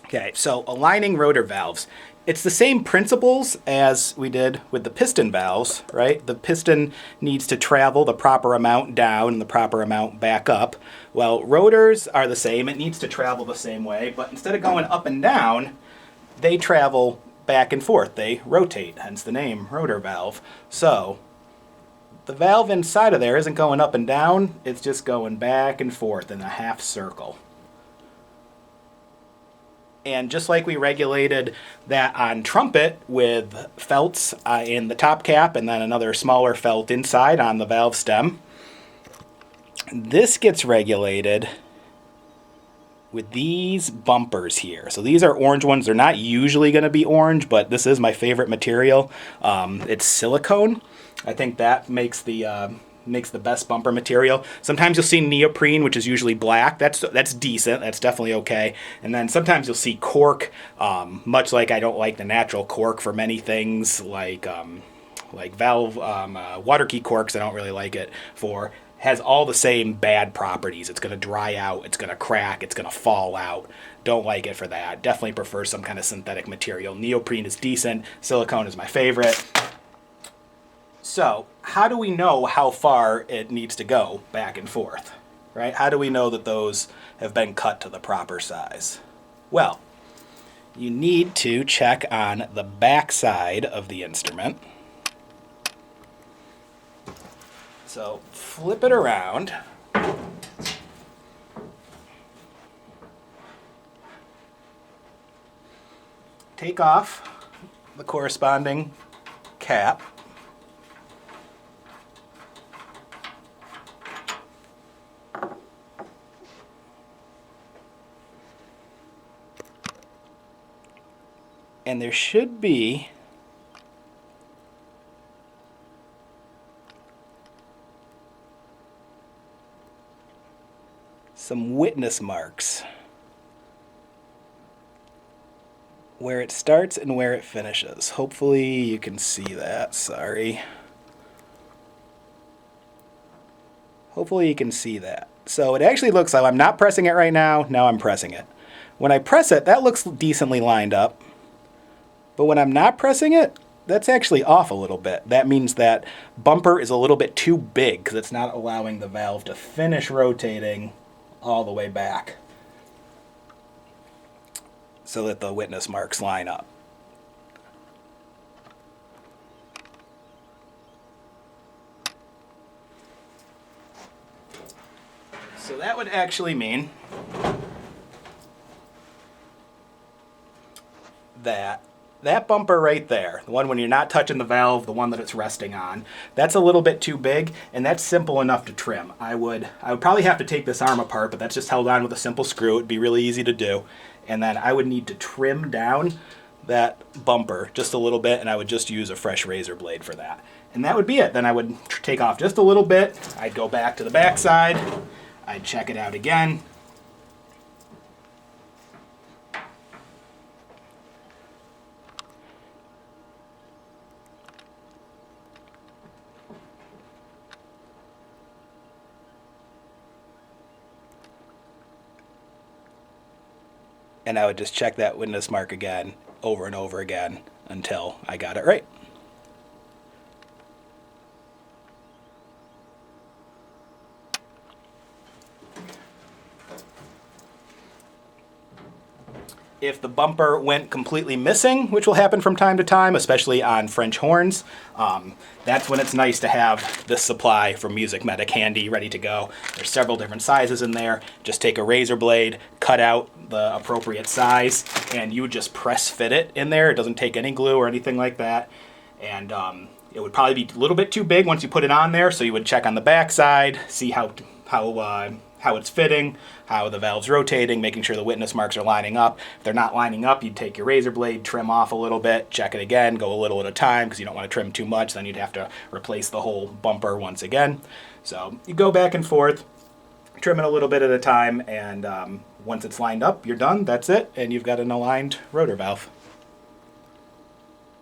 Okay, so aligning rotor valves. It's the same principles as we did with the piston valves, right? The piston needs to travel the proper amount down and the proper amount back up. Well, rotors are the same. It needs to travel the same way, but instead of going up and down, they travel back and forth. They rotate, hence the name rotor valve. So the valve inside of there isn't going up and down. It's just going back and forth in a half circle. And just like we regulated that on trumpet with felts in the top cap and then another smaller felt inside on the valve stem, this gets regulated with these bumpers here. So these are orange ones. They're not usually going to be orange, but this is my favorite material. It's silicone. I think that makes the best bumper material. Sometimes you'll see neoprene, which is usually black. That's decent. That's definitely okay. And then sometimes you'll see cork, much like I don't like the natural cork for many things, like valve water key corks. I don't really like it for. Has all the same bad properties. It's going to dry out. It's going to crack. It's going to fall out. Don't like it for that. Definitely prefer some kind of synthetic material. Neoprene is decent. Silicone is my favorite. So, how do we know how far it needs to go back and forth, right? How do we know that those have been cut to the proper size? Well, you need to check on the back side of the instrument. So, flip it around. Take off the corresponding cap. And there should be some witness marks where it starts and where it finishes. Hopefully you can see that. Sorry. Hopefully you can see that. So it actually looks like I'm not pressing it right now. Now I'm pressing it. When I press it, that looks decently lined up. But when I'm not pressing it, that's actually off a little bit. That means that bumper is a little bit too big because it's not allowing the valve to finish rotating all the way back so that the witness marks line up. So that would actually mean that that bumper right there, the one when you're not touching the valve, the one that it's resting on, that's a little bit too big, and that's simple enough to trim. I would probably have to take this arm apart, but that's just held on with a simple screw. It'd be really easy to do. And then I would need to trim down that bumper just a little bit, and I would just use a fresh razor blade for that. And that would be it. Then I would take off just a little bit. I'd go back to the back side. I'd check it out again. And I would just check that witness mark again, over and over again, until I got it right. If the bumper went completely missing, which will happen from time to time, especially on French horns, that's when it's nice to have this supply from Music Medic handy, ready to go. There's several different sizes in there. Just take a razor blade, cut out the appropriate size, and you would just press fit it in there. It doesn't take any glue or anything like that. And it would probably be a little bit too big once you put it on there, so you would check on the back side, see how it's fitting, how the valve's rotating, making sure the witness marks are lining up. If they're not lining up, you'd take your razor blade, trim off a little bit, check it again, go a little at a time because you don't want to trim too much. Then you'd have to replace the whole bumper once again. So you go back and forth, trim it a little bit at a time, and once it's lined up, you're done. That's it, and you've got an aligned rotor valve.